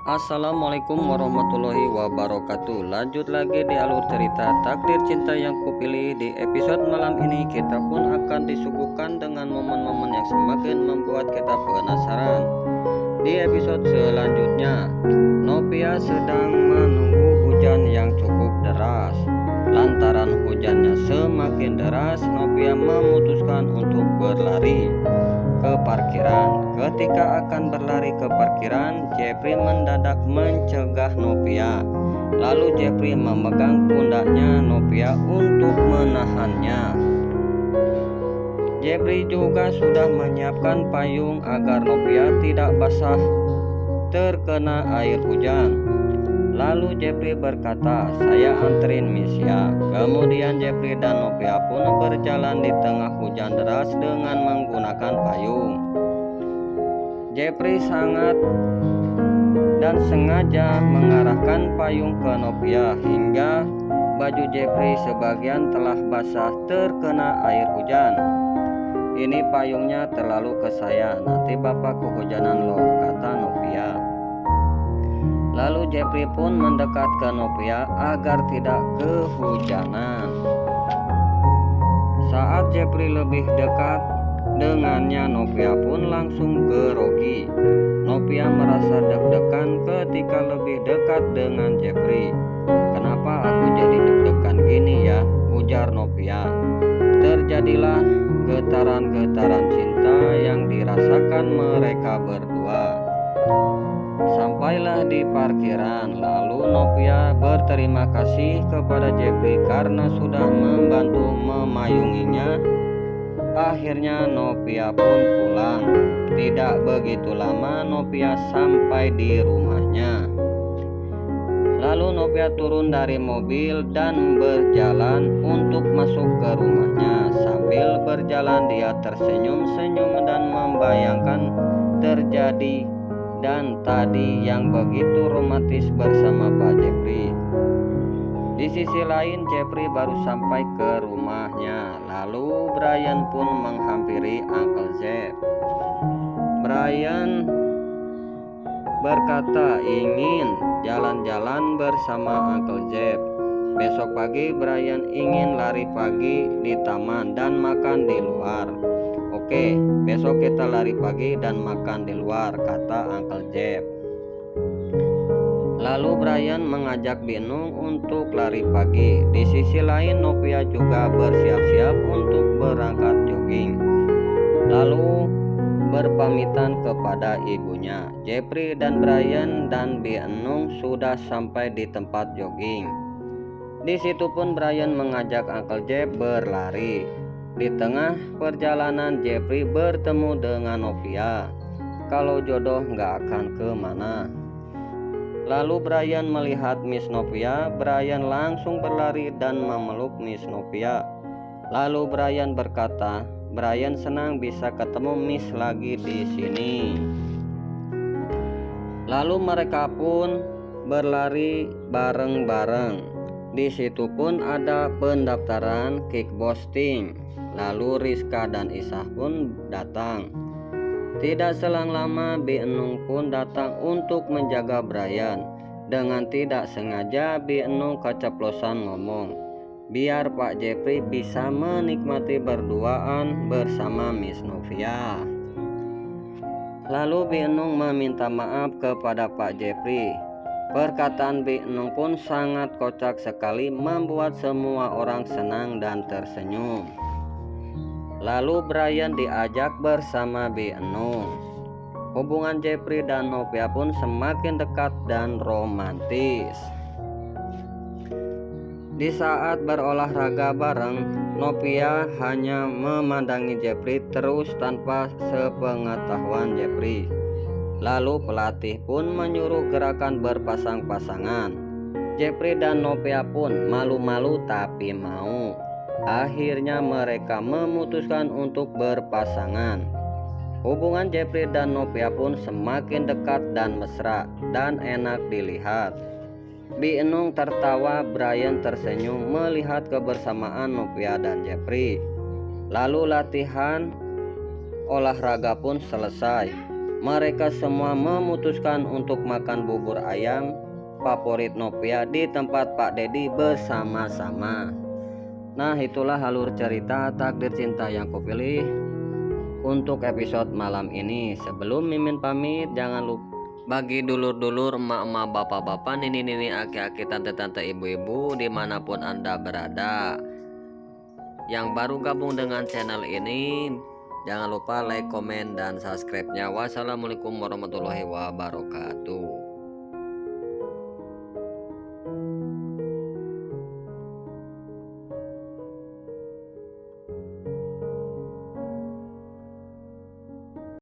Assalamualaikum warahmatullahi wabarakatuh. Lanjut lagi di alur cerita takdir cinta yang kupilih. Di episode malam ini kita pun akan disuguhkan dengan momen-momen yang semakin membuat kita penasaran. Di episode selanjutnya, Novia sedang menunggu hujan yang cukup deras. Lantaran hujannya semakin deras, Novia memutuskan untuk berlari ke parkiran. Ketika akan berlari ke parkiran, Jeffrey mendadak mencegah Novia. Lalu Jeffrey memegang pundaknya Novia untuk menahannya. Jeffrey juga sudah menyiapkan payung agar Novia tidak basah terkena air hujan. Lalu Jeffrey berkata, "Saya anterin Miss ya." Kemudian Jeffrey dan Novia pun berjalan di tengah hujan deras dengan menggunakan payung. Jeffrey sangat dan sengaja mengarahkan payung ke Novia hingga baju Jeffrey sebagian telah basah terkena air hujan. "Ini payungnya terlalu ke saya, nanti bapak kehujanan loh," kata Novia. Lalu Jeffrey pun mendekat ke Novia agar tidak kehujanan. Saat Jeffrey lebih dekat dengannya, Novia pun langsung grogi. Novia merasa deg-degan ketika lebih dekat dengan Jeffrey. "Kenapa aku jadi deg-degan gini ya?" ujar Novia. Terjadilah getaran-getaran cinta yang dirasakan mereka berdua. Sampailah di parkiran, lalu Novia berterima kasih kepada Jeffrey karena sudah membantu memayunginya. Akhirnya Novia pun pulang. Tidak begitu lama Novia sampai di rumahnya. Lalu Novia turun dari mobil dan berjalan untuk masuk ke rumahnya. Sambil berjalan dia tersenyum-senyum dan membayangkan terjadi dan tadi yang begitu romantis bersama Pak Jeffrey. Di sisi lain, Jeffrey baru sampai ke rumahnya. Lalu Brian pun menghampiri Uncle Jeff. Brian berkata ingin jalan-jalan bersama Uncle Jeff. Besok pagi Brian ingin lari pagi di taman dan makan di luar. "Oke, besok kita lari pagi dan makan di luar," kata Uncle Jeff. Lalu Brian mengajak Binung untuk lari pagi. Di sisi lain, Novia juga bersiap-siap untuk berangkat jogging. Lalu berpamitan kepada ibunya. Jeffrey dan Brian dan Binung sudah sampai di tempat jogging. Di situ pun Brian mengajak Uncle Jeff berlari. Di tengah perjalanan Jeffrey bertemu dengan Novia. Kalau jodoh nggak akan kemana. Lalu Brian melihat Miss Novia. Brian langsung berlari dan memeluk Miss Novia. Lalu Brian berkata, Brian senang bisa ketemu Miss lagi di sini. Lalu mereka pun berlari bareng-bareng. Di situ pun ada pendaftaran kickboxing. Lalu Rizka dan Isah pun datang. Tidak selang lama Binung pun datang untuk menjaga Brian. Dengan tidak sengaja Binung keceplosan ngomong, biar Pak Jeffrey bisa menikmati berduaan bersama Miss Novia. Lalu Binung meminta maaf kepada Pak Jeffrey. Perkataan Binung pun sangat kocak sekali, membuat semua orang senang dan tersenyum. Lalu Brian diajak bersama Binung. Hubungan Jeffrey dan Novia pun semakin dekat dan romantis. Di saat berolahraga bareng, Novia hanya memandangi Jeffrey terus tanpa sepengetahuan Jeffrey. Lalu pelatih pun menyuruh gerakan berpasang-pasangan. Jeffrey dan Novia pun malu-malu tapi mau. Akhirnya mereka memutuskan untuk berpasangan. Hubungan Jeffrey dan Novia pun semakin dekat dan mesra dan enak dilihat. Binung tertawa, Brian tersenyum melihat kebersamaan Novia dan Jeffrey. Lalu latihan olahraga pun selesai. Mereka semua memutuskan untuk makan bubur ayam favorit Nopia di tempat Pak Dedi bersama-sama. Nah, itulah alur cerita takdir cinta yang kupilih untuk episode malam ini. Sebelum Mimin pamit, jangan lupa bagi dulur-dulur, emak-emak, bapak-bapak, nini-nini, aki-aki, tante-tante, ibu-ibu dimanapun Anda berada yang baru gabung dengan channel ini, jangan lupa like, komen, dan subscribe-nya. Wassalamualaikum warahmatullahi wabarakatuh.